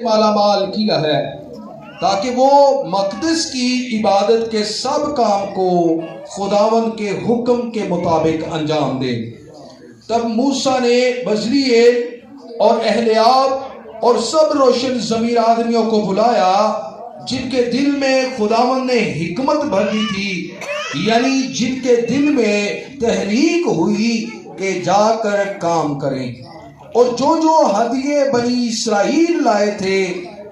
मालामाल किया है ताकि वो मक़दस की इबादत के सब काम को खुदावन के हुक्म के मुताबिक अंजाम दे। तब मूसा ने बजलीएल और अहलियाब और सब रोशन ज़मीर आदमियों को बुलाया जिनके दिल में खुदावन ने हिकमत भर दी थी, यानी जिनके दिल में तहरीक हुई कि जाकर काम करें। और जो जो हदिये बनी इसराइल लाए थे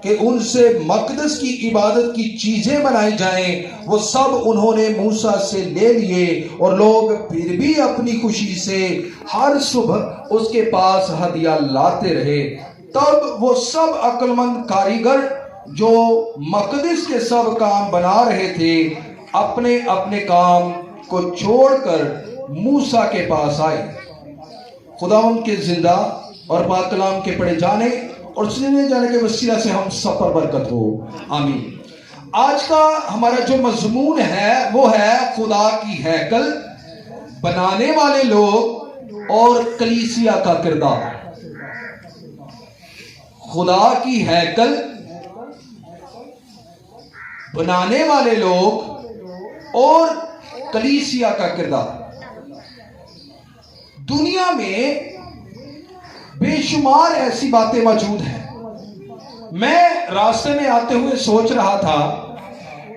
कि उनसे मक़दस की इबादत की चीजें बनाई जाएं, वो सब उन्होंने मूसा से ले लिए। और लोग फिर भी अपनी खुशी से हर सुबह उसके पास हदिया लाते रहे। तब वो सब अक्लमंद कारीगर जो मक़दस के सब काम बना रहे थे अपने अपने काम को छोड़कर मूसा के पास आए। खुदावंद के जिंदा और पाक कलाम के पढ़े जाने और सुने जाने के वसीला से हम सब पर बरकत हो, आमीन। आज का हमारा जो मजमून है वो है खुदा की हैकल, बनाने वाले लोग और कलीसिया का किरदार। खुदा की हैकल, बनाने वाले लोग और कलीसिया का किरदार। दुनिया में बेशुमार ऐसी बातें मौजूद हैं। मैं रास्ते में आते हुए सोच रहा था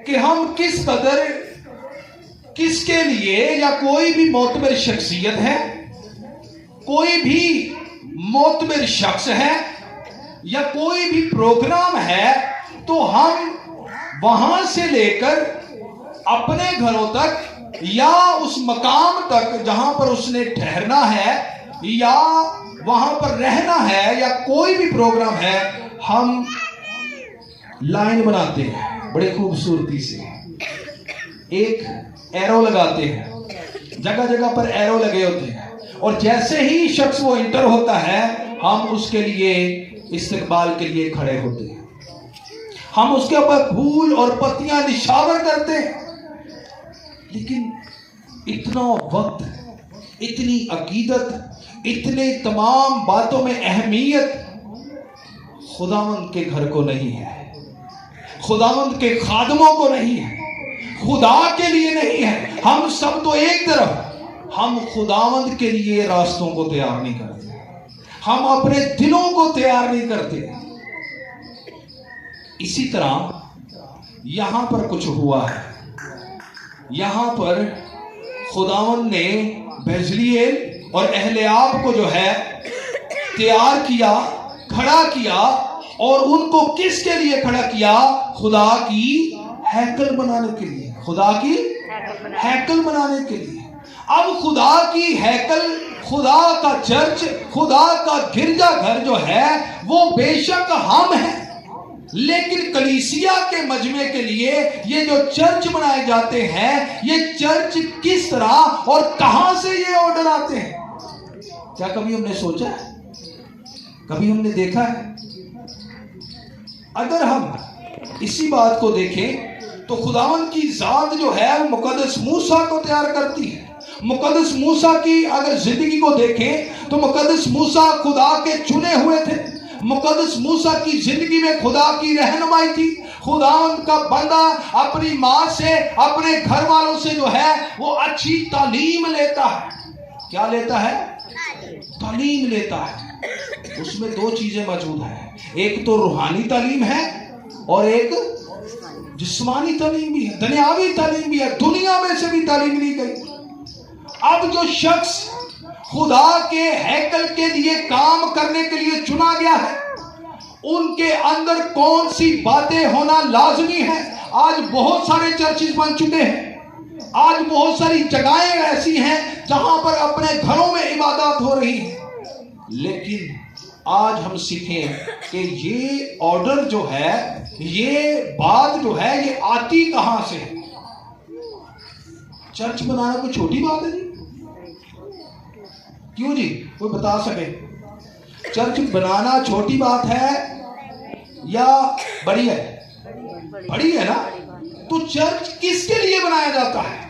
कि हम किस कदर किसके लिए, या कोई भी मोतबर शख्सियत है, कोई भी मोतबर शख्स है या कोई भी प्रोग्राम है, तो हम वहां से लेकर अपने घरों तक या उस मकाम तक जहां पर उसने ठहरना है या वहां पर रहना है या कोई भी प्रोग्राम है, हम लाइन बनाते हैं बड़े खूबसूरती से, एक एरो लगाते हैं, जगह जगह पर एरो लगे होते हैं। और जैसे ही शख्स वो इंटर होता है हम उसके लिए इस्तकबाल के लिए खड़े होते हैं, हम उसके ऊपर फूल और पत्तियां निशावर करते हैं। लेकिन इतना वक्त, इतनी अकीदत, इतने तमाम बातों में अहमियत खुदावंद के घर को नहीं है, खुदावंद के खादमों को नहीं है, खुदा के लिए नहीं है। हम सब तो एक तरफ, हम खुदावंद के लिए रास्तों को तैयार नहीं करते, हम अपने दिलों को तैयार नहीं करते। इसी तरह यहां पर कुछ हुआ है। यहां पर खुदावंद ने बजलीएल और अहलियाब को जो है तैयार किया, खड़ा किया। और उनको किसके लिए खड़ा किया? खुदा की हैकल बनाने के लिए, खुदा की हैकल बनाने के लिए। अब खुदा की हैकल, खुदा का चर्च, खुदा का गिरजा घर जो है वो बेशक हम हैं, लेकिन कलीसिया के मजमे के लिए ये जो चर्च बनाए जाते हैं, ये चर्च किस तरह और कहां से ये ऑर्डर आते हैं? क्या कभी हमने सोचा है? कभी हमने देखा है? अगर हम इसी बात को देखें तो खुदावंद की जात जो है वो मुकद्दस मूसा को तैयार करती है। मुकद्दस मूसा की अगर जिंदगी को देखें तो मुकद्दस मूसा खुदा के चुने हुए थे। मुकद्दस मूसा की जिंदगी में खुदा की रहनुमाई थी। खुदावंद का बंदा अपनी माँ से, अपने घर वालों से जो है वो अच्छी तालीम लेता है। क्या लेता है? तालीम लेता है। उसमें दो चीजें मौजूद हैं, एक तो रूहानी तालीम है और एक जिस्मानी तालीम भी है, दुनियावी तालीम भी है। दुनिया में से भी तालीम ली गई। अब जो शख्स खुदा के हैकल के लिए काम करने के लिए चुना गया है, उनके अंदर कौन सी बातें होना लाजमी है। आज बहुत सारे चर्चेस बन चुके हैं, आज बहुत सारी जगहें ऐसी हैं जहां पर अपने घरों में इबादत हो रही है। लेकिन आज हम सीखें कि ये ऑर्डर जो है, ये बात जो है, ये आती कहां से है। चर्च बनाना कोई छोटी बात है जी? क्यों जी, कोई बता सके? चर्च बनाना छोटी बात है या बड़ी है? बड़ी है ना। तो चर्च किसके लिए बनाया जाता है?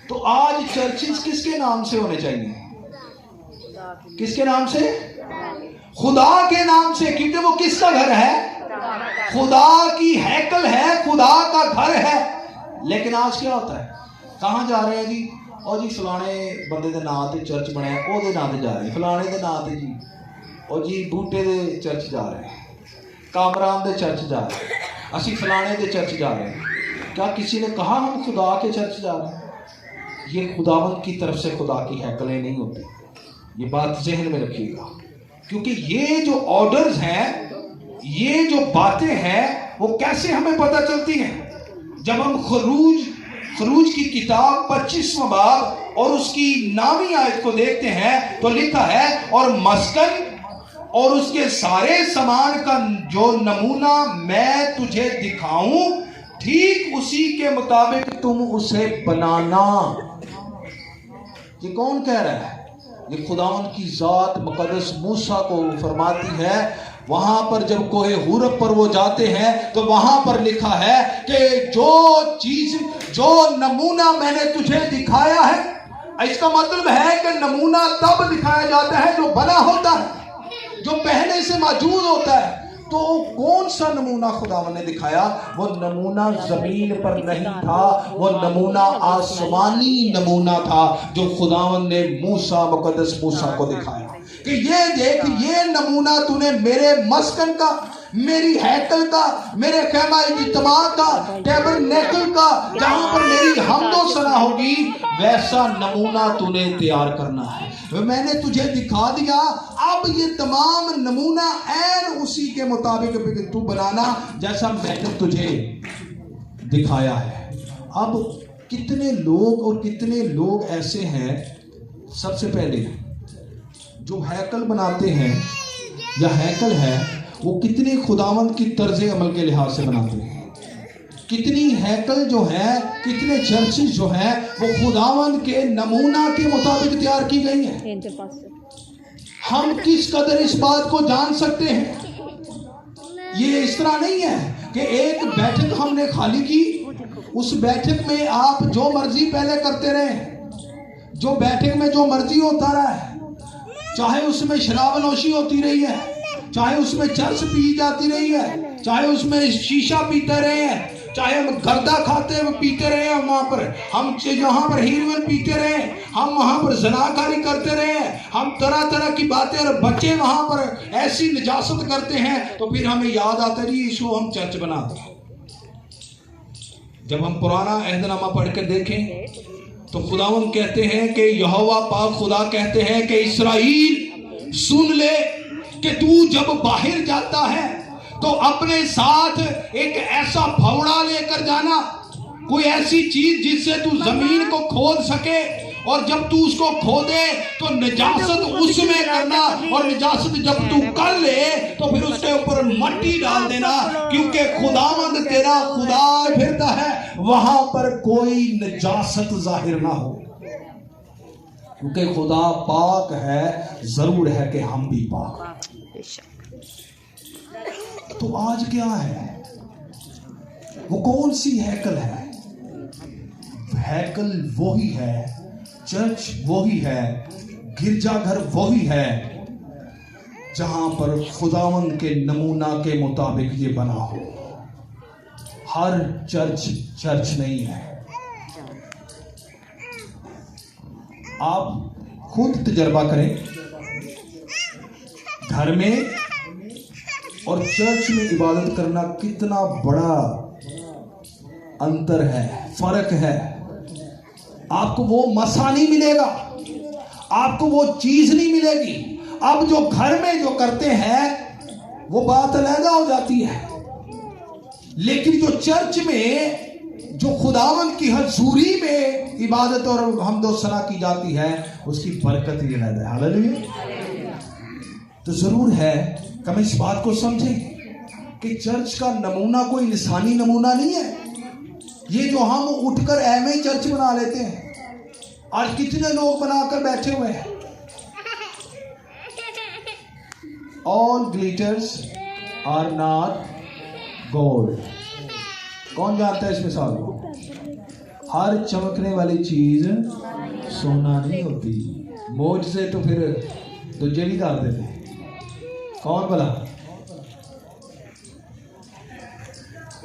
तो आज चर्चेस किसके नाम से होने चाहिए? किसके नाम से? खुदा के नाम से, क्योंकि वो किसका घर है? खुदा की हैकल है, खुदा का घर है। लेकिन आज क्या होता है, कहाँ जा रहे हैं जी? और जी फलाने बंदे दे नाम ते चर्च बनया, ओदे नाम ते जा रहे हैं, फलाने दे नाम ते जी, और जी बूटे दे चर्च जा रहे हैं, कामरान दे चर्च जा रहे हैं, असी फलाने दे चर्च जा रहे हैं। क्या किसी ने कहा हम खुदा के चर्च जा रहे हैं? ये खुदावंद की तरफ से खुदा की हैकलें नहीं होती, ये बात जहन में रखिएगा। क्योंकि ये जो ऑर्डर्स हैं, ये जो बातें हैं, वो कैसे हमें पता चलती हैं? जब हम खरूज की किताब 25वां बाब और उसकी 9वीं आयत को देखते हैं तो लिखा है, और मस्कन और उसके सारे सामान का जो नमूना मैं तुझे दिखाऊं, ठीक उसी के मुताबिक तुम उसे बनाना। ये कौन कह रहा है? ये खुदावंद की जात मुकद्दस मूसा को फरमाती है। वहां पर जब कोहे हुरब पर वो जाते हैं तो वहां पर लिखा है कि जो चीज, जो नमूना मैंने तुझे दिखाया है, इसका मतलब है कि नमूना तब दिखाया जाता है जो बना होता है, जो पहले से मौजूद होता है। तो कौन सा नमूना खुदावंद ने दिखाया? वो नमूना जमीन पर नहीं था, वो नमूना आसमानी नमूना था जो खुदावंद ने मुकद्दस मूसा को दिखाया कि ये देख, ये नमूना तूने मेरे मस्कन का, मेरी हैकल का, मेरे खैमा इज्तिमा का, टैबरनेकल का, जहां पर मेरी हम्दो सना होगी, वैसा नमूना तूने तैयार करना है। मैंने तुझे दिखा दिया, अब ये तमाम नमूना ऐन उसी के मुताबिक तू बनाना जैसा मैंने तुझे दिखाया है। अब कितने लोग ऐसे हैं, सबसे पहले जो हैकल बनाते हैं या हैकल है, वो कितने खुदावंद की तर्ज अमल के लिहाज से बनाते हैं। कितनी हैकल जो है, कितने चर्चेस जो है, वो खुदावंद के नमूना के मुताबिक तैयार की गई है। हम किस कदर इस बात को जान सकते हैं? ये इस तरह नहीं है कि एक बैठक हमने खाली की, उस बैठक में आप जो मर्जी पहले करते रहे, जो बैठक में जो मर्जी होता रहा है, चाहे उसमें शराब नोशी होती रही है, चाहे उसमें चर्च पी जाती रही है, चाहे उसमें शीशा पीते रहे हैं, चाहे हम गर्दा खाते हुए पीते रहे हैं, वहां पर हम जहां पर हीरोइन पीते रहे, हम वहां पर जनाकारी करते रहे, हम तरह तरह की बातें, और बच्चे वहां पर ऐसी निजासत करते हैं, तो फिर हमें याद आता है इसको हम चर्च बनाते हैं। जब हम पुराना अहदनामा पढ़ कर देखें तो खुदावंद कहते हैं कि यहोवा पाक खुदा कहते हैं कि इस्राएल सुन ले कि तू जब बाहर जाता है तो अपने साथ एक ऐसा फावड़ा लेकर जाना, कोई ऐसी चीज जिससे तू जमीन को खोद सके, और जब तू उसको खोदे तो निजासत उसमें करना, और निजासत जब तू कर ले तो फिर उसके ऊपर मट्टी डाल देना, क्योंकि खुदावंद तेरा खुदा फिरता है, वहां पर कोई निजासत जाहिर ना हो, क्योंकि खुदा पाक है। जरूर है कि हम भी पाक। तो आज क्या है? वो कौन सी हैकल है? हैकल वही है, चर्च वही है, गिरजाघर वही है जहां पर खुदावंद के नमूना के मुताबिक ये बना हो। हर चर्च नहीं है। आप खुद तजर्बा करें, घर में और चर्च में इबादत करना कितना बड़ा अंतर है, फर्क है। आपको वो मसा नहीं मिलेगा, आपको वो चीज नहीं मिलेगी। अब जो घर में जो करते हैं वो बात अलग हो जाती है, लेकिन जो चर्च में, जो खुदावंद की हजूरी में इबादत और हम्दो सना की जाती है, उसकी बरकत ही अलग है। हालेलुया। तो जरूर है कि हम इस बात को समझें कि चर्च का नमूना कोई इंसानी नमूना नहीं है। ये जो हम उठकर ऐਵੇਂ ही चर्च बना लेते हैं, आज कितने लोग बनाकर बैठे हुए हैं। All glitters are not gold. कौन जानता है इस मिसाल को? हर चमकने वाली चीज सोना नहीं होती। मोज से तो फिर दूजे भी डाल देते हैं। कौन भला?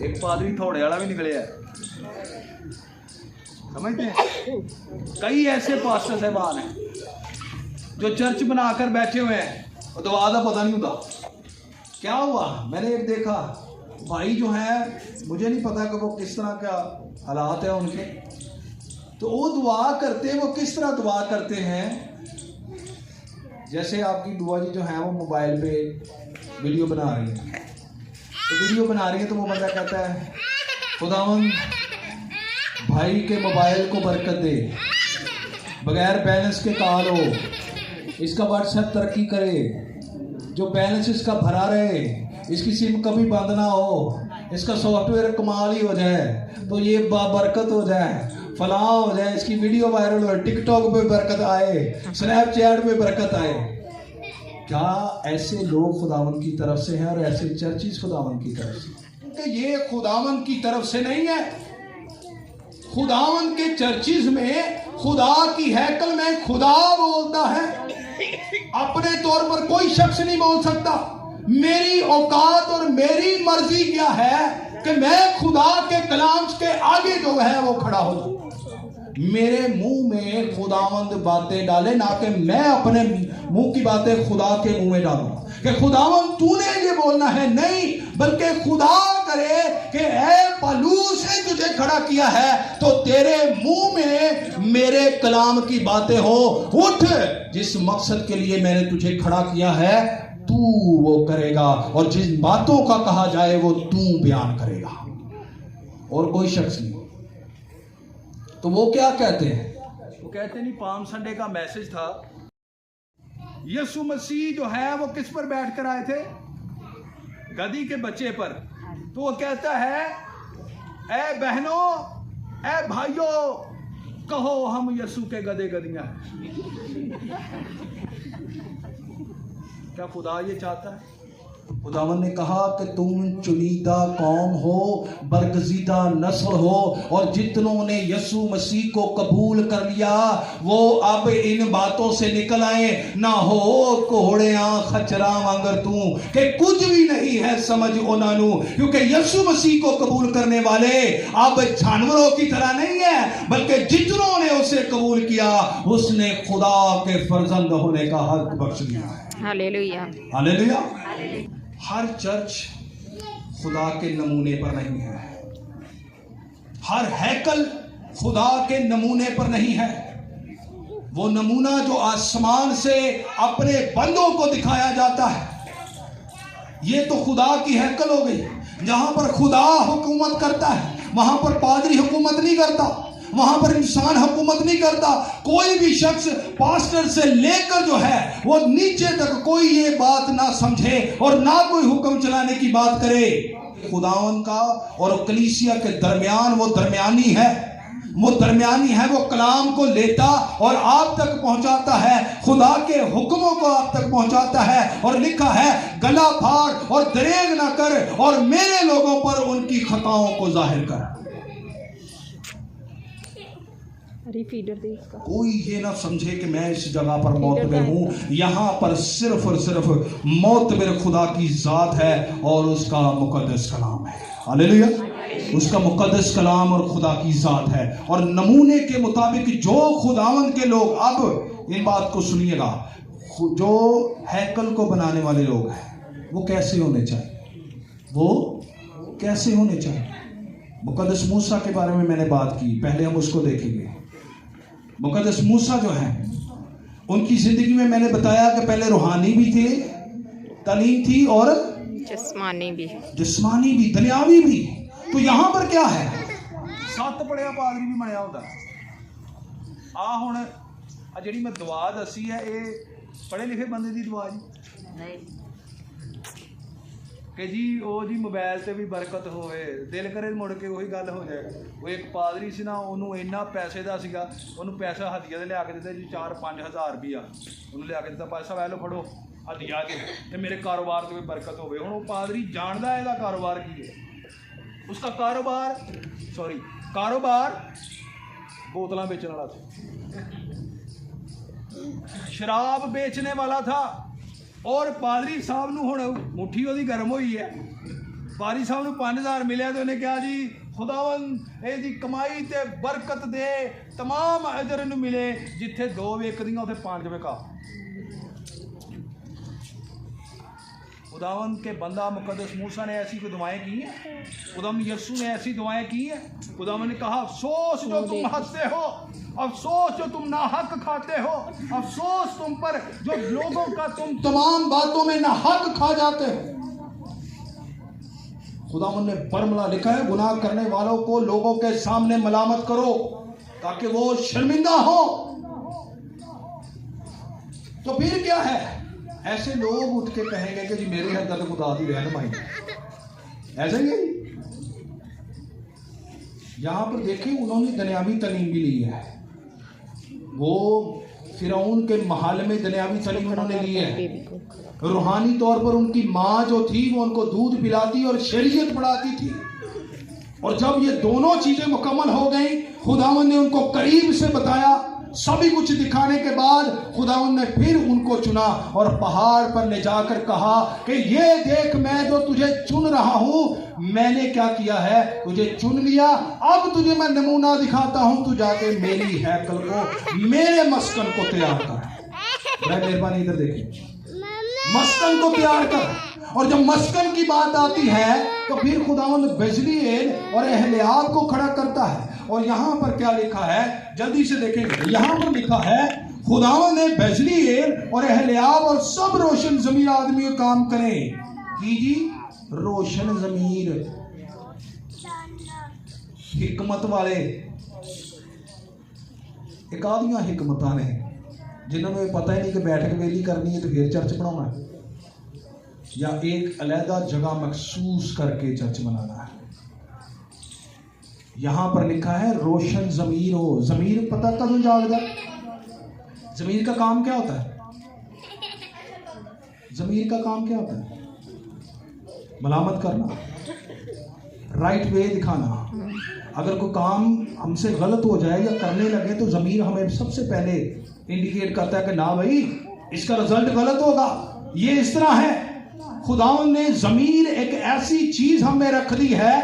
एक पादरी थोड़े वाला भी निकले है, समझते हैं? कई ऐसे पास्टर साहबान हैं जो चर्च बनाकर बैठे हुए हैं और दुआ का पता नहीं होता। क्या हुआ? मैंने एक देखा भाई जो है, मुझे नहीं पता कि वो किस तरह का हालात है उनके, तो वो दुआ करते हैं। वो किस तरह दुआ करते हैं? जैसे आपकी दुआ जी जो है वो मोबाइल पे वीडियो बना रही है, तो वीडियो बना रही है तो वो बंदा कहता है खुदावंद भाई के मोबाइल को बरकत दे, बगैर बैलेंस के कॉल हो, इसका व्हाट्सएप तरक्की करे, जो बैलेंस इसका भरा रहे, इसकी सिम कभी बंद ना हो, इसका सॉफ्टवेयर कमाल ही हो जाए, तो ये बरकत हो जाए, फलां हो जाए, इसकी वीडियो वायरल हो, टिकटॉक पे बरकत आए, स्नैपचैट पे बरकत आए। क्या ऐसे लोग खुदावन की तरफ से हैं और ऐसे चर्चिस खुदावन की तरफ से? क्योंकि ये खुदावन की तरफ से नहीं है। खुदावन के चर्चिस में खुदा की हैकल में खुदा बोलता है, अपने तौर पर कोई शख्स नहीं बोल सकता। मेरी औकात और मेरी मर्जी क्या है कि मैं खुदा के कलाम के आगे जो है वो खड़ा हो जाऊं। मेरे मुंह में खुदावंद बातें डाले, ना कि मैं अपने मुंह की बातें खुदा के मुंह में डालूं कि खुदावंद तूने ये बोलना है, नहीं, बल्कि खुदा करे कि ऐ पलूस ने तुझे खड़ा किया है तो तेरे मुंह में मेरे कलाम की बातें हो। उठ, जिस मकसद के लिए मैंने तुझे खड़ा किया है तू वो करेगा, और जिन बातों का कहा जाए वो तू बयान करेगा, और कोई शख्स नहीं। तो वो क्या कहते हैं? वो कहते नहीं, पाम संडे का मैसेज था, यीशु मसीह जो है वो किस पर बैठकर आए थे? गधी के बच्चे पर। तो वो कहता है ऐ बहनों, ऐ भाइयों, कहो हम यीशु के गधे गधियां हैं। क्या खुदा ये चाहता है? खुदावन ने कहा कि तुम चुनीदा कौम हो, बरगजीदा नस्ल हो, और जितनों ने यीशु मसीह को कबूल कर लिया वो अब इन बातों से निकल आए, ना हो कोहड़ियां खचरा वांगर तू, कि कुछ भी नहीं है समझ उन्होंने, क्योंकि यीशु मसीह को कबूल करने वाले अब जानवरों की तरह नहीं है, बल्कि जितनों ने उसे कबूल किया उसने खुदा के फर्जंद होने का हक बख्श दिया है। Hallelujah, hallelujah. हर चर्च खुदा के नमूने पर नहीं है, हर हैकल खुदा के नमूने पर नहीं है। वो नमूना जो आसमान से अपने बंदों को दिखाया जाता है, ये तो खुदा की हैकल हो गई। जहां पर खुदा हुकूमत करता है वहां पर पादरी हुकूमत नहीं करता, वहां पर इंसान हुकूमत नहीं करता। कोई भी शख्स पास्टर से लेकर जो है वो नीचे तक कोई ये बात ना समझे और ना कोई हुक्म चलाने की बात करे। खुदावन का और कलीसिया के दरमियान वो दरमियानी है, वो दरमियानी है। वो कलाम को लेता और आप तक पहुंचाता है, खुदा के हुक्मों को आप तक पहुंचाता है। और लिखा है गला फाड़ और दरेग ना कर और मेरे लोगों पर उनकी खताओं को जाहिर कर। फीडर दे इसका। कोई ये ना समझे कि मैं इस जगह पर मोतबर हूं, यहां पर सिर्फ और सिर्फ मोतबर खुदा की जात है और उसका मुकद्दस कलाम है। हालेलुया। उसका मुकद्दस कलाम और खुदा की जात है। और नमूने के मुताबिक जो खुदावंद के लोग, अब इन बात को सुनिएगा, जो हैकल को बनाने वाले लोग हैं वो कैसे होने चाहिए, वो कैसे होने चाहिए। मुकद्दस मूसा के बारे में मैंने बात की, पहले हम उसको देखेंगे। मुकद्दस मूसा जो है उनकी जिंदगी में मैंने बताया कि पहले रूहानी भी थे, तालीम थी, और जिस्मानी भी, दुनियावी भी। तो यहां पर क्या है? सत्त पढ़िया पादरी भी बनया होता। आ हुण आ जिहड़ी मैं दुआ दसी है, ये पढ़े लिखे बंदे दी दुआ जी नहीं कि जी वो जी मोबाइल से भी बरकत होवे, दिल करे मुड़ के वही गल हो जाए। वो एक पादरी सी ना, उन्होंने इन्ना पैसे का सीगा, उन्होंने पैसा हदिया दे लिया के दिता जी 4-5 हज़ार रुपया उन्होंने लिया के दिता, पैसा वह लो फड़ो हदिया के ते मेरे कारोबार से भी बरकत होवे। हुण वो पादरी जानदा है इसदा कारोबार की है। उसका कारोबार बोतलां बेचने वाला था, शराब बेचने वाला था, और पादरी साहब ਨੂੰ ਹੁਣ ਮੁੱਠੀ ਉਹਦੀ ਗਰਮ ਹੋਈ ਹੈ। ਪਾਦਰੀ ਸਾਹਿਬ ਨੂੰ 5000 ਮਿਲਿਆ ਤੇ ਉਹਨੇ ਕਿਹਾ ਜੀ ਖੁਦਾਵੰਦ ਇਹਦੀ ਕਮਾਈ ਤੇ ਬਰਕਤ ਦੇ, तमाम ਅਜਰ ਇਹਨੂੰ ਮਿਲੇ, ਜਿੱਥੇ 2 ਵਿਕਦੀਆਂ ਉੱਥੇ 5 ਵਿਕਾ। खुदावंद के बंदा मुकद्दस मूसा ने ऐसी कोई दुआएं की हैं? खुदावंद यीशु ने ऐसी दुआएं की हैं? खुदावंद ने कहा अफसोस जो तुम हंसते हो, अफसोस जो तुम नाहक खाते हो, अफसोस तुम पर जो लोगों का तुम तमाम बातों में नाहक खा जाते हो। खुदावंद ने बरमला लिखा है, गुनाह करने वालों को लोगों के सामने मलामत करो ताकि वो शर्मिंदा हो। तो फिर क्या है? ऐसे लोग उठ के कहेंगे कि जी मेरे अंदर तो खुदा की रहनुमाई, ऐसे ही है। यहां पर देखिए उन्होंने दुनियावी तालीम भी ली है, वो फिरौन के महल में दुनियावी तालीम उन्होंने ली है। रूहानी तौर पर उनकी माँ जो थी वो उनको दूध पिलाती और शरीयत पढ़ाती थी, और जब ये दोनों चीजें मुकम्मल हो गई, खुदावंद ने उनको करीब से बताया, सभी कुछ दिखाने के बाद खुदावंद ने फिर उनको चुना और पहाड़ पर ले जाकर कहा कि ये देख मैं जो तुझे चुन रहा हूं, मैंने क्या किया है, तुझे चुन लिया, अब तुझे मैं नमूना दिखाता हूं, तू जाके मेरी हैकल को, मेरे मस्कन को तैयार कर। मेहरबानी इधर देखिए, मस्कन को तैयार कर। और जब मस्कन की बात आती है तो फिर खुदावंद बेजलीएल और एहलियाब को खड़ा करता है। और यहां पर क्या लिखा है, जल्दी से देखेंगे, यहां पर लिखा है खुदावंद ने बेजलीएल और एहलियाब और सब रोशन ज़मीर आदमी काम करें कीजिए। रोशन ज़मीर हिकमत वाले, एक आदियां हिकमतां ने जिन्होंने पता ही नहीं कि बैठक वेली करनी है तो फिर चर्च बनाना है, या एक अलहदा जगह मखसूस करके चर्च बनाना है। यहां पर लिखा है रोशन ज़मीर हो। ज़मीर पता कदों जागदा? ज़मीर का काम क्या होता है? ज़मीर का काम क्या होता है? मलामत करना, राइट वे दिखाना। अगर कोई काम हमसे गलत हो जाए या करने लगे तो ज़मीर हमें सबसे पहले इंडिकेट करता है कि ना भाई इसका रिजल्ट गलत होगा, ये इस तरह है। खुदावंद ने ज़मीर एक ऐसी चीज हमें रख दी है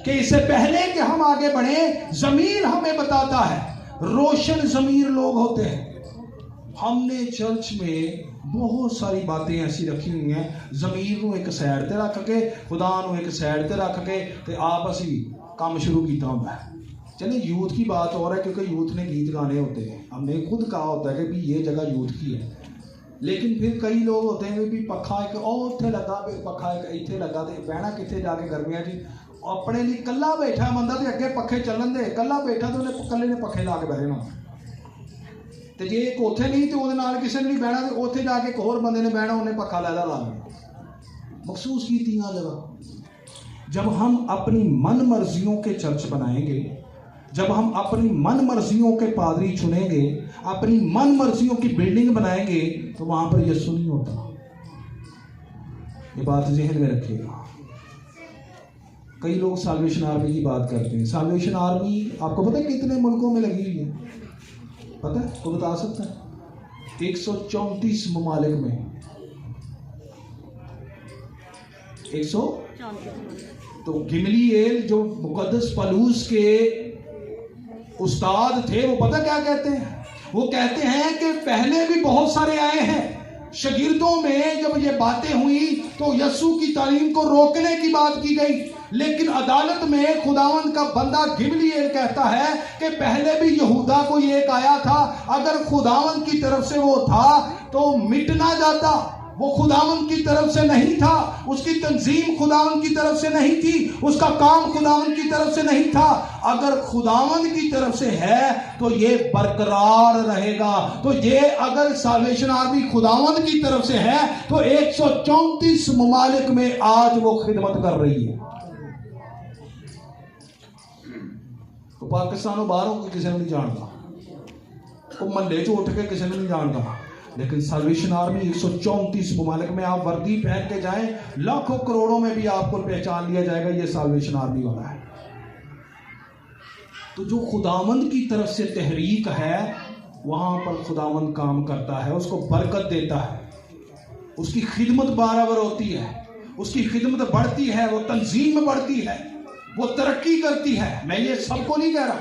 कि इससे पहले कि हम आगे बढ़े, ज़मीर हमें बताता है। रोशन ज़मीर लोग होते हैं। हमने चर्च में बहुत सारी बातें ऐसी रखी हुई हैं, ज़मीर को एक साइड ते रख के, खुदा को एक साइड ते रख के ते आप असी काम शुरू किया होता है। चलिए यूथ की बात और है, क्योंकि यूथ ने गीत गाने होते हैं, हमने खुद कहा होता है कि भी ये जगह यूथ की है। लेकिन फिर कई लोग होते हैं भी पखा एक उत्थे लगा, पखा एक इत्थे लगा, तो बहना कितने जाके गर्मियां जी, अपने लिए कला बैठा बंदा तो अगे पखे चलन दे, कला बैठा तो उन्हें कले ने पखे ला के बह जाना, तो जे एक उत्थे नहीं तो वो किसी ने नहीं बहना, तो उत्थे जाके एक होर बंदे ने बहना, उन्हें पखा लैदा ला लेना। मखसूस की जगह जब हम अपनी मन मर्जियों के चर्च बनाएंगे, जब हम अपनी मन मर्जियों के पादरी चुनेंगे, अपनी मन मर्जियों की बिल्डिंग बनाएंगे, तो वहां पर यीशु नहीं होता। ये बात ज़हन में रखिएगा। कई लोग साल्वेशन आर्मी की बात करते हैं। साल्वेशन आर्मी आपको पता है कितने मुल्कों में लगी हुई है? पता है? तो बता सकता है? 134 ममालिक में 134। तो गिमलीएल जो मुकद्दस पलूस के उस्ताद थे, वो पता क्या कहते हैं? वो कहते हैं कि पहले भी बहुत सारे आए हैं, शागिर्दों में जब ये बातें हुई तो यीशु की तालीम को रोकने की बात की गई, लेकिन अदालत में खुदावंद का बंदा गिमलीएल कहता है कि पहले भी यहूदा को एक आया था, अगर खुदावंद की तरफ से वो था तो मिट ना जाता। वो खुदावंद की तरफ से नहीं था, उसकी तंजीम खुदावंद की तरफ से नहीं थी, उसका काम खुदावंद की तरफ से नहीं था। अगर खुदावंद की तरफ से है तो ये बरकरार रहेगा। तो ये अगर साल्वेशन आर्मी खुदावंद की तरफ से है तो 134 ममालिक में आज वो खिदमत कर रही है। तो पाकिस्तानों बाहरों को किसी ने नहीं जानता, वो मंडे चो उठ के किसी ने नहीं जानता, लेकिन साल्वेशन आर्मी 134 ममालिक में आप वर्दी पहन के जाएं, लाखों करोड़ों में भी आपको पहचान लिया जाएगा, ये साल्वेशन आर्मी वाला है। तो जो खुदावंद की तरफ से तहरीक है, वहां पर खुदावंद काम करता है, उसको बरकत देता है। उसकी खिदमत बराबर होती है, उसकी खिदमत बढ़ती है, वो तंजीम में बढ़ती है, वो तरक्की करती है। मैं ये सबको नहीं कह रहा,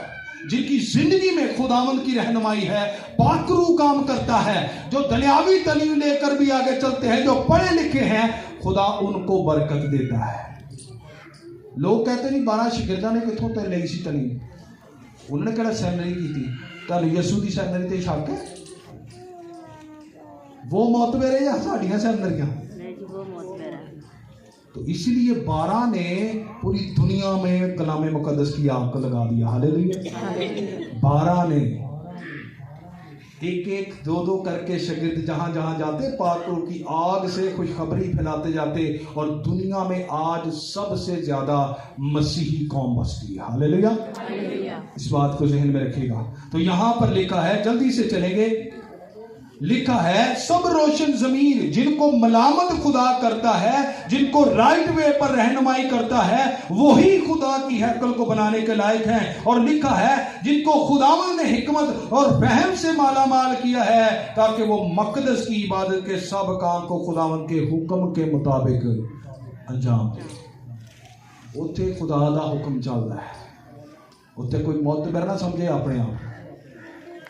जिनकी जिंदगी में खुदावंद की रहनुमाई है, पाकरू काम करता है, जो दुनियावी तालीम लेकर भी आगे चलते हैं, जो पढ़े लिखे हैं, खुदा उनको बरकत देता है। लोग कहते नहीं 12 शिगिर्दा ने कितों ते ली सी तालीम, उन्होंने कहना सैमनरी की थी, तुहानू यसू की सैमनरी ते शक है? वो मोतबेरे या साड़ियां सैमनरियां? तो इसलिए 12 ने पूरी दुनिया में कलाम मुकद्दस की आग को लगा दिया। हालेलुया। 12 ने एक एक दो दो करके शागिर्द जहां जहां जाते पाक की आग से खुशखबरी फैलाते जाते, और दुनिया में आज सबसे ज्यादा मसीही कौम बसती है। हालेलुया। इस बात को जहन में रखिएगा। तो यहां पर लिखा है, जल्दी से चलेंगे, लिखा है सब रोशन जमीन जिनको मलामत खुदा करता है, जिनको राइट वे पर रहनुमाई करता है, वही खुदा की हैकल को बनाने के लायक हैं। और लिखा है जिनको खुदावंद ने हिकमत और फहम से माला माल किया है, ताकि वो मकदस की इबादत के सब काम को खुदावंद के हुक्म के मुताबिक अंजाम दे। उत्थे खुदा दा हुक्म चलता है, उत्थे कोई मोतबर ना समझे अपने आप।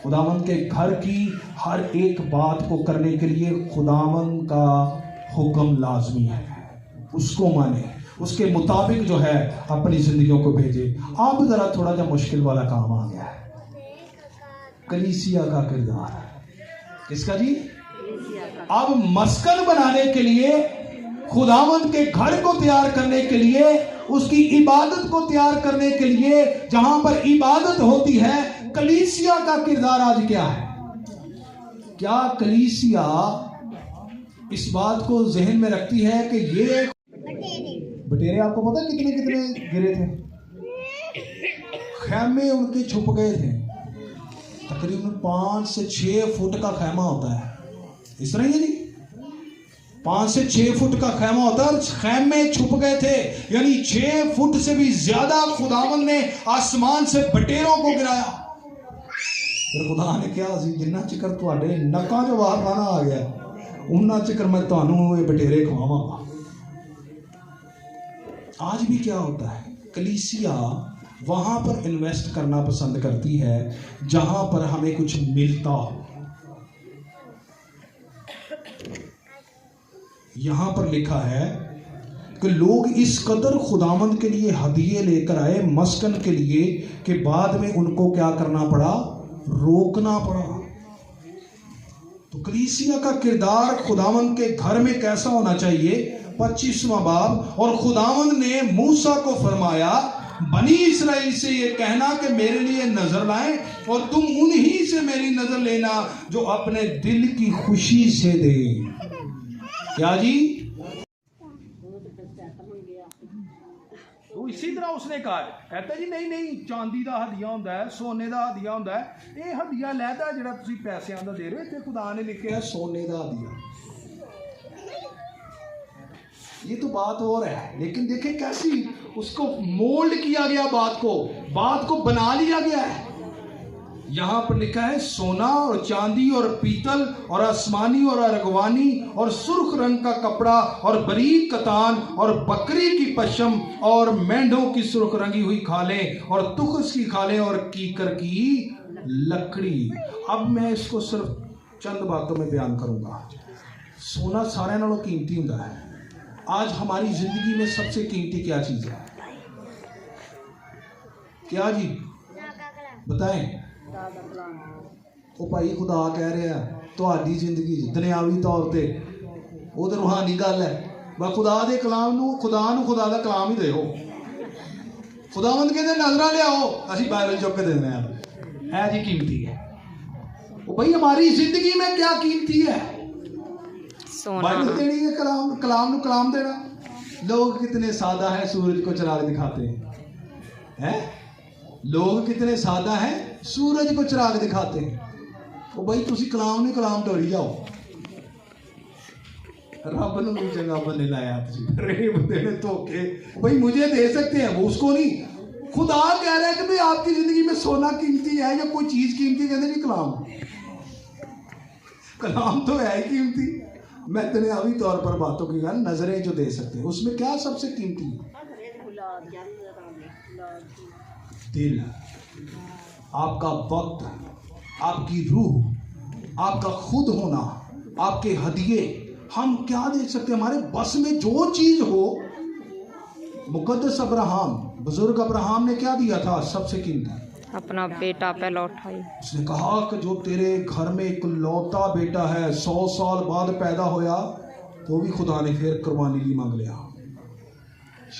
खुदावंद के घर की हर एक बात को करने के लिए खुदावंद का हुक्म लाजमी है, उसको माने, उसके मुताबिक जो है अपनी जिंदगियों को भेजे। अब जरा थोड़ा सा मुश्किल वाला काम आ गया है, कलीसिया का किरदार। किसका जी? अब मस्कन बनाने के लिए, खुदावंद के घर को तैयार करने के लिए, उसकी इबादत को तैयार करने के लिए, जहां पर इबादत होती है, कलीसिया का किरदार आज क्या है? क्या कलीसिया इस बात को जहन में रखती है कि ये बटेरे, आपको पता है कितने कितने गिरे थे, खैमे उनके छुप गए थे, तकरीबन 5 से 6 फुट का खैमा होता है, इस तरह ही जी 5 से 6 फुट का खैमा होता है, और खैमे छुप गए थे, यानी 6 फुट से भी ज्यादा खुदावंद ने आसमान से बटेरों को गिराया। फिर खुदा ने कहा जिन्ना चिकर तुहाडे नक्कां चों बाहर खाना आ गया, उन्ना चिकर मैं तुहानू ये बटेरे खवावांगा। आज भी क्या होता है, कलीसिया वहां पर इन्वेस्ट करना पसंद करती है जहां पर हमें कुछ मिलता हो। यहां पर लिखा है कि लोग इस कदर खुदावंद के लिए हदिये लेकर आए मस्कन के लिए, कि बाद में उनको क्या करना पड़ा? रोकना पड़ा। तो कलीसिया का किरदार खुदावंद के घर में कैसा होना चाहिए? 25वां बाब, और खुदावंद ने मूसा को फरमाया, बनी इसराइल से ये कहना कि मेरे लिए नजर लाएं, और तुम उन्हीं से मेरी नजर लेना जो अपने दिल की खुशी से दे। क्या जी? तो इसी तरह उसने कहा, कहता जी नहीं नहीं, चांदी का हदिया होंदा है, सोने का हदिया होंदा है, ये हदिया लैदा जिहड़ा तुसीं पैसिਆਂ ਦਾ दे रहे हो, इत्थे खुदा ने लिखा है सोने का हदिया। ये तो बात और है, लेकिन देखे कैसी उसको मोल्ड किया गया, बात को बना लिया गया है। यहां पर लिखा है सोना और चांदी और पीतल और आसमानी और अरगवानी और सुर्ख रंग का कपड़ा और बारीक कतान और बकरी की पशम और मेंढों की सुर्ख रंगी हुई खालें और तुखस की खालें और कीकर की लकड़ी। अब मैं इसको सिर्फ चंद बातों में बयान करूंगा। सोना सारे नालों कीमती होता है। आज हमारी जिंदगी में सबसे कीमती क्या चीज है? क्या जी बताएं? ਉਹ ਭਾਈ खुदा कह रहा ਤੁਹਾਡੀ ਜ਼ਿੰਦਗੀ ਦੁਨਿਆਵੀ ਤੌਰ ਤੇ ਉਹ ਤਾਂ ਰੂਹਾਨੀ ਗੱਲ ਹੈ, ਬਾ खुदा ਦੇ ਕਲਾਮ ਨੂੰ खुदा ਦਾ ਕਲਾਮ ਹੀ ਦਿਓ। खुदावंद कहते नजरा लियाओ, ਅਸੀਂ बाइबल चुक के देने हैं जी कीमती है। वो भाई हमारी जिंदगी में क्या कीमती है? बाइबल देनी है, कलाम देना। लोग कितने सादा है, सूरज को चिराग दिखाते हैं। लोग कितने सादा हैं, सूरज को चिराग दिखाते हैं। वो भाई तुसी कलाम नहीं, कलाम डोरी जाओ। रब ने भी चंगा बने लाया, रेब देने धोखे भाई मुझे दे सकते हैं, वो उसको नहीं। खुदा कह रहा है कि भाई आपकी जिंदगी में सोना कीमती है या कोई चीज कीमती, कहते जी कलाम तो है ही कीमती। मैं दुनियावी तौर पर बातों की गल नजरें जो दे सकते हैं, उसमें क्या सबसे कीमती है? दिल, आपका वक्त, आपकी रूह, आपका खुद होना, आपके हदिये। हम क्या दे सकते हैं? हमारे बस में जो चीज हो। मुकद्दस अब्राहम, बुजुर्ग अब्राहम ने क्या दिया था सबसे कीमती? अपना बेटा पहला उठाई। उसने कहा कि जो तेरे घर में एक लौता बेटा है, 100 साल बाद पैदा होया, तो भी खुदा ने फिर कुर्बानी ली मांग लिया।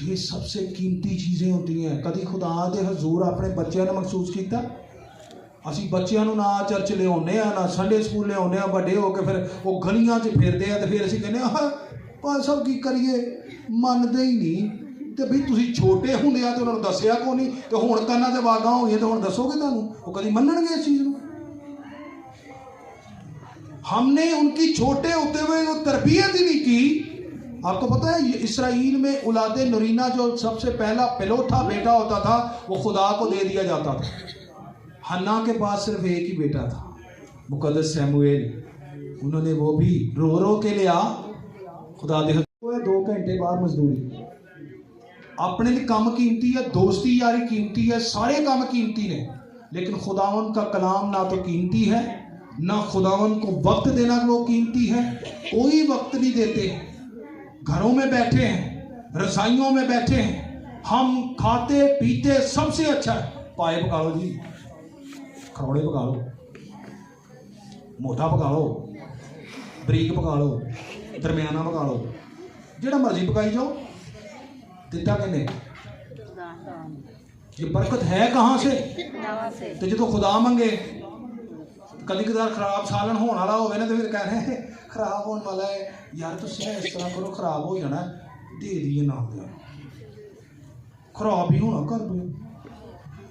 ये सबसे कीमती चीज़ें होती हैं। कभी खुदा दे हजूर अपने बच्चों ने महसूस किया? ਅਸੀਂ ਬੱਚਿਆਂ ਨੂੰ ਨਾ ਚਰਚ ਲਿਆਉਂਦੇ ਆ, ਨਾ ਸੰਡੇ ਸਕੂਲ ਲਿਆਉਂਦੇ ਆ, ਵੱਡੇ ਹੋ ਕੇ ਫਿਰ ਉਹ ਗਲੀਆਂ 'ਚ ਫਿਰਦੇ ਆ, ਤੇ ਫਿਰ ਅਸੀਂ ਕਹਿੰਦੇ ਆ ਭਾਈ ਸਾਹਿਬ ਕੀ ਕਰੀਏ, ਮੰਨਦੇ ਹੀ ਨਹੀਂ। ਤੇ ਵੀ ਤੁਸੀਂ ਛੋਟੇ ਹੁੰਦੇ ਆ ਤੇ ਉਹਨਾਂ ਨੂੰ ਦੱਸਿਆ ਕੋ ਨਹੀਂ, ਤੇ ਹੁਣ ਕੰਨਾਂ ਤੇ ਵਾਗਾਂ ਹੋ ਗਈਆਂ ਤੇ ਹੁਣ ਦੱਸੋਗੇ ਤੁਹਾਨੂੰ? ਉਹ ਕਦੀ ਮੰਨਣਗੇ ਇਸ ਚੀਜ਼ ਨੂੰ? हमने उनकी छोटे होते हुए वो तरबियत ही नहीं की। आपको पता है इसराइल में औलादे नूरीना जो सबसे पहला पिलोठा बेटा होता था वो खुदा को दे दिया जाता था। हन्ना के पास सिर्फ एक ही बेटा था, मुकद्दस सैमुएल। उन्होंने वो भी रो रो के लिया। खुदा दे 2 घंटे बाद मजदूरी। अपने लिए कम कीमती है, दोस्ती यारी कीमती है, सारे काम कीमती ने, लेकिन खुदावन का कलाम ना तो कीमती है, ना खुदावन को वक्त देना वो कीमती है। कोई वक्त नहीं देते, घरों में बैठे हैं, रसाइयों में बैठे हैं, हम खाते पीते सबसे अच्छा है। पाए पका लो जी, खरोड़े पका लो, मोटा पका लो, बरीक पका लो, दरमियाना पका लो, जिहड़ा मर्जी पकाई जाओ। दिता किने? ये बरकत है कहाँ से? तो जो खुदा मंगे। कभी कदार खराब सालन होने वाला हो ना, तो फिर कह रहे हैं खराब होने वाला है यार, तुम इस तरह करो, खराब हो जाना, दे दिए ना दे, खराब ही होना कर दो,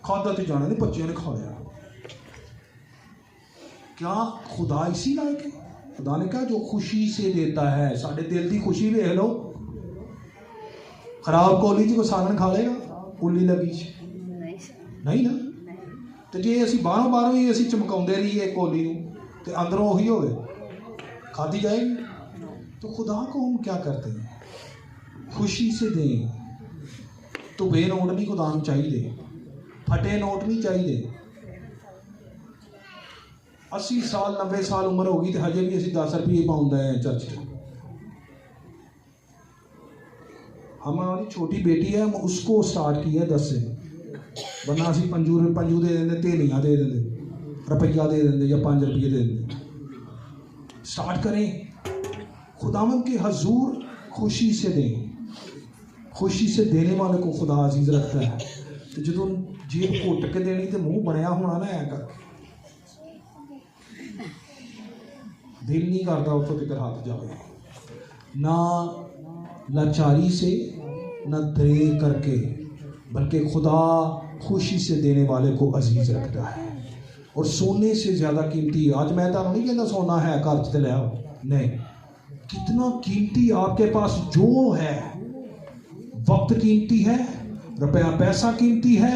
खादा तो जाना नहीं, बच्चों ने खा लिया। क्या खुदा इसी लायक है? खुदा ने कहा जो खुशी से देता है। साढ़े दिल की खुशी वेख लो। खराब कोली च कोई सालन खा लेगा? उली लगी नहीं ना। तो जे असी बाहरों ही असी चमकाते रहिए कोली नूं, ते अंदरों उही होवे, खाधी जाएगी। तो खुदा को हम क्या करते हैं? खुशी से दें। तो बे नोट नहीं खुदा नूं चाहिए, फटे नोट नहीं चाहिए। 80 साल 90 साल उम्र हो गई तो हजे भी असी 10 रुपये पाउंदे हैं चर्च में। हमारी छोटी बेटी है, हम उसको स्टार्ट किया 10 से, वरना असी पंजू दे देंगे, धेलियाँ दे देंगे, रुपया दे देंगे या 5 रुपये दे देंगे। स्टार्ट करें। खुदावन के हजूर खुशी से दें। खुशी से देने वाले को खुदा अजीज रखता है। तो जो जेब घुट के देनी तो मुँह बनया होना ना ऐ करके, दिल नहीं करता उतो तक हाथ जाए। ना लाचारी से, ना देर करके, बल्कि खुदा खुशी से देने वाले को अजीज रखता है। और सोने से ज़्यादा कीमती, आज मैं तो नहीं कहता सोना है घर से ले आओ, नहीं, कितना कीमती आपके पास जो है। वक्त कीमती है, रुपया पैसा कीमती है,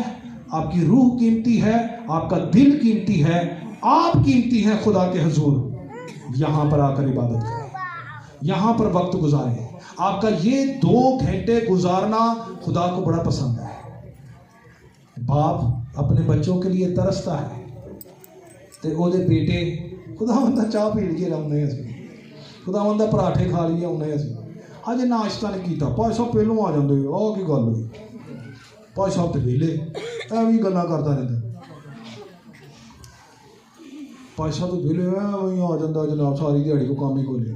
आपकी रूह कीमती है, आपका दिल कीमती है, आप कीमती हैं खुदा के हुजूर। यहाँ पर आकर इबादत करें, यहाँ पर वक्त गुजारें। आपका ये 2 घंटे गुजारना खुदा को बड़ा पसंद है। बाप अपने बच्चों के लिए तरसता है, तो ओदे बेटे खुदावंद दा चाह पी लीजिए आने, खुदावंद दा पराठे खा लिए आने, अजे नाश्ता नहीं किया, भाई साहब पहलों आ जाते हो, आह की गल हुई, भाई साहब तो वेले एवं गल्लां करता रहता, भाई साहब तो वेले एवं आ जाता जनाब, सारी दिहाड़ी को काम ही कोई।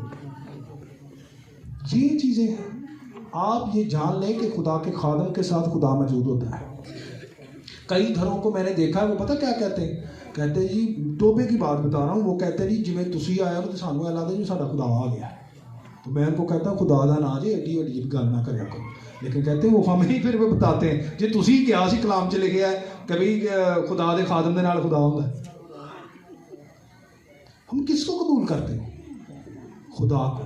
ये चीज़ें हैं। आप ये जान लें कि खुदा के खादम के साथ खुदा मौजूद होता है। कई घरों को मैंने देखा है, वो पता क्या कहते हैं? कहते जी, टोबे की बात बता रहा हूँ, वो कहते जी जिमें तुसी आया हो तो सानू ऐ लगता जी साडा खुदा आ गया। तो मैं उनको कहता खुदा का ना जी एडी एडी गल ना करिया करो, लेकिन कहते वो हमें ही फिर वो बताते हैं जे तुसी क्या सी कलाम च लिखिया है कभी खुदा के खादम के नाल खुदा होंदा। हम किसको कबूल करते हैं? खुदा को।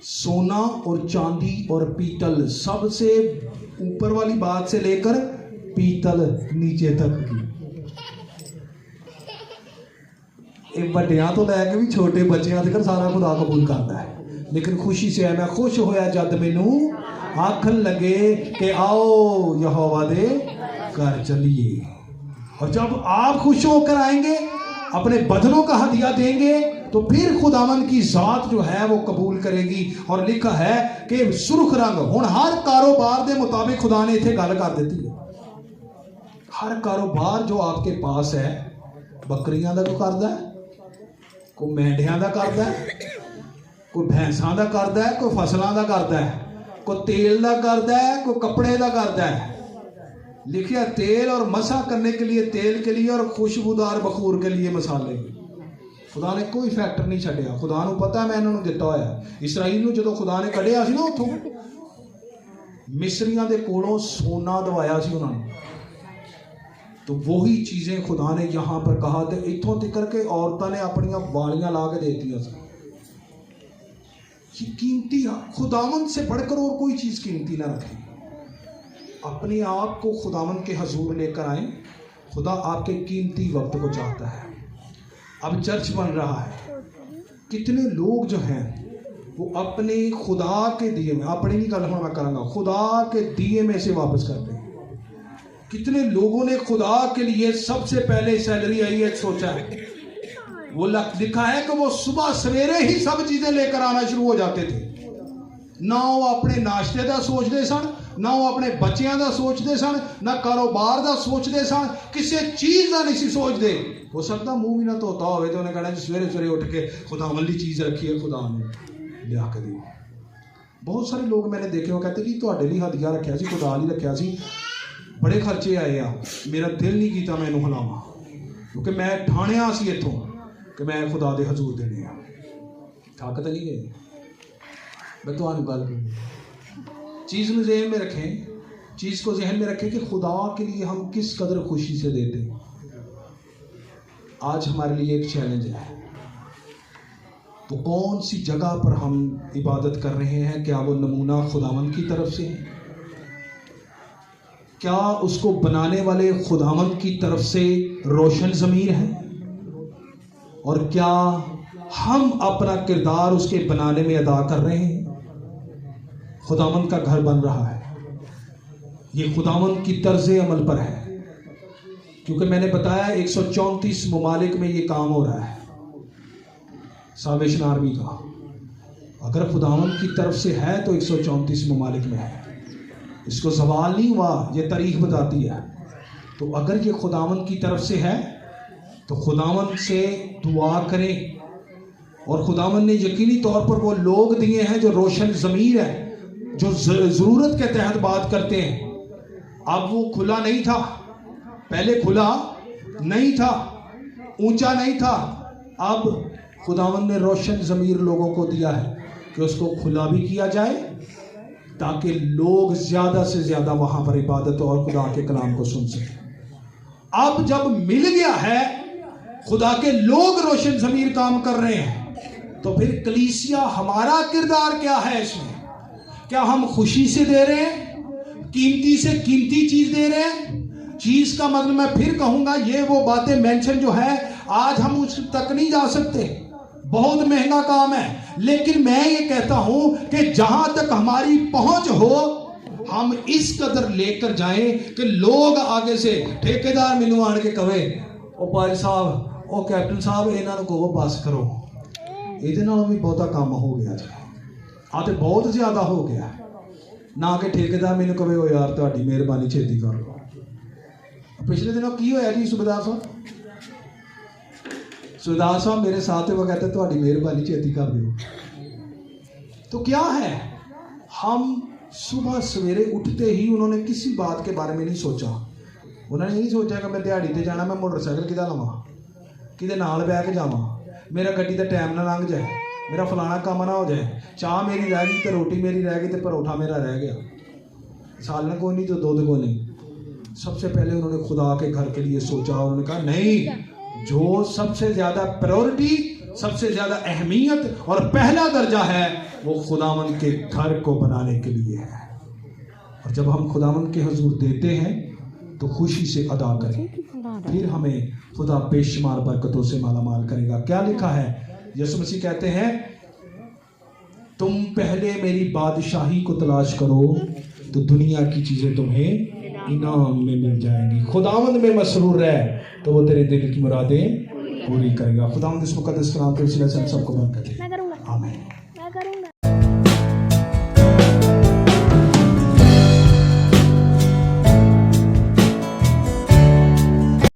सोना और चांदी और पीतल, सबसे ऊपर वाली बात से लेकर पीतल नीचे तक की, बड़िया तो लैके भी छोटे बच्चों तक सारा खुदा कबूल करता है। लेकिन खुशी से है। मैं खुश होया जद मैनू आखन लगे कि आओ यहोवा दे घर चलिए। और जब आप खुश होकर आएंगे, अपने बदनों का हदिया देंगे, तो फिर खुदावंद की जात जो है वो कबूल करेगी। और लिखा है कि सुर्ख रंग हुण हर कारोबार के मुताबिक खुदा ने इत्थे गल कर दी है। हर कारोबार जो आपके पास है, बकरियां का कोई करदा है, कोई मेंढियां का करदा है, कोई भैंसां का करदा है, कोई फसलों का करदा है, कोई तेल का करदा है, कोई कपड़े का करदा है। लिखिया तेल और मसा करने के लिए तेल के लिए, और खुशबूदार बखूर के लिए मसाले। खुदा ने कोई फैक्टर नहीं छड्डिया। खुदा नूं पता मैं इन्होंने दिता होया। इसराइल नूं जदों खुदा ने कढ़िया सी ना उत्थों, मिस्रियां दे कोलों सोना दवाया सी उन्होंने, तो वही चीजें खुदा ने यहां पर कहा। तो इत्थों तक के औरतां ने अपनी वालियां ला के देती सी। ये कीमती, खुदावंद से बढ़कर और कोई चीज कीमती ना रखें। अपने आप को खुदावंद के हजूर लेकर आए। खुदा आपके कीमती वक्त को चाहता है। अब चर्च बन रहा है, कितने लोग जो हैं वो अपने खुदा के दिए में, अपनी नहीं गल मैं करूँगा, खुदा के दिए में से वापस करते हैं। कितने लोगों ने खुदा के लिए सबसे पहले सैलरी आई है सोचा है। वो लिखा है कि वो सुबह सवेरे ही सब चीजें लेकर आना शुरू हो जाते थे। ना वो अपने नाश्ते का सोचते सन, ना वो अपने बच्चों का सोचते सन, ना कारोबार का सोचते सन, किसी चीज का नहीं सोचते। हो सकता मुंह भी ना धोता हो तो उन्हें कहना सवेरे सवेरे उठ के खुदा वाली चीज रखी है, खुदा ने लिया के दी। बहुत सारे लोग मैंने देखे वो कहते कि तुहाडे लिए हदिया रखा सी, खुदा लिए रखा सी, बड़े खर्चे आए आ, मेरा दिल नहीं किया मैं इन्हू हिलावां, क्योंकि मैं ठाणिया सी इत्थों कि मैं खुदा दे हजूर देने आ। थक तो नहीं गए। मैं तो गल चीज़ में जहन में रखें, चीज़ को जहन में रखें कि खुदा के लिए हम किस कदर खुशी से देते हैं। आज हमारे लिए एक चैलेंज है, तो कौन सी जगह पर हम इबादत कर रहे हैं? क्या वो नमूना खुदावंद की तरफ से है? क्या उसको बनाने वाले खुदावंद की तरफ से रोशन ज़मीर है? और क्या हम अपना किरदार उसके बनाने में अदा कर रहे हैं? खुदावंद का घर बन रहा है, ये खुदावंद की तर्ज अमल पर है। क्योंकि मैंने बताया 134 ममालिक में ये काम हो रहा है साल्वेशन आर्मी का। अगर खुदावंद की तरफ से है तो 134 ममालिक में है, इसको सवाल नहीं हुआ, ये तारीख बताती है। तो अगर ये खुदावंद की तरफ से है तो खुदावंद से दुआ करें। और खुदावंद ने यकीनी तौर पर वो लोग दिए हैं जो रोशन ज़मीर है, जो ज़रूरत के तहत बात करते हैं। अब वो खुला नहीं था, पहले खुला नहीं था, ऊंचा नहीं था। अब खुदावंद ने रोशन ज़मीर लोगों को दिया है कि उसको खुला भी किया जाए, ताकि लोग ज़्यादा से ज़्यादा वहाँ पर इबादत और खुदा के कलाम को सुन सकें। अब जब मिल गया है, खुदा के लोग रोशन ज़मीर काम कर रहे हैं, तो फिर कलीसिया हमारा किरदार क्या है इसमें? क्या हम खुशी से दे रहे हैं? कीमती से कीमती चीज दे रहे हैं? चीज का मतलब मैं फिर कहूंगा, ये वो बातें मेंशन जो है आज हम उस तक नहीं जा सकते, बहुत महंगा काम है। लेकिन मैं ये कहता हूं कि जहां तक हमारी पहुंच हो, हम इस कदर लेकर जाएं कि लोग आगे से ठेकेदार मैनू आन के कहे, ओ पाल साहब, ओ कैप्टन साहब, इन्हों को पास करो। ये भी बहुता काम हो गया जी, तो बहुत ज्यादा हो गया। ना कि ठेकेदार मैनू कहे, ओ यार तुहाडी मेहरबानी छेती कर लो। पिछले दिनों की होया जी, सुबेदार साहब मेरे साथ वो कहते तुहाडी मेहरबानी छेती कर दो। तो क्या है, हम सुबह सवेरे उठते ही उन्होंने किसी बात के बारे में नहीं सोचा। उन्होंने ये नहीं सोचा कि मैं दिहाड़ी ते जाना, मैं मोटरसाइकिल किदा लवां, किदे नाल बह के जावां, मेरा गड्डी का टाइम ना लंघ जाए, मेरा फलाना काम ना हो जाए, चाह मेरी रह गई तो रोटी मेरी रह गई तो परोठा मेरा रह गया, सालन कोई नहीं तो दूध कोई नहीं। सबसे पहले उन्होंने खुदा के घर के लिए सोचा। उन्होंने कहा नहीं, जो सबसे ज़्यादा प्रायोरिटी, सबसे ज़्यादा अहमियत और पहला दर्जा है, वो खुदावंद के घर को बनाने के लिए है। और जब हम खुदावंद के हुजूर देते हैं तो खुशी से अदा करें, फिर हमें खुदा बेशुमार बरकतों से माला माल करेगा। क्या लिखा है? यीशु मसीह कहते हैं, तो पहले मेरी बादशाही को तलाश करो तो दुनिया की चीजें तुम्हें इनाम में मिल जाएंगी। खुदावंद में मसरूर रह तो वो तेरे दिल की मुरादें पूरी करेगा। खुदावंद इस मुकद्दस कलाम के वसीले से हम सबको बरकत दे। आमीन।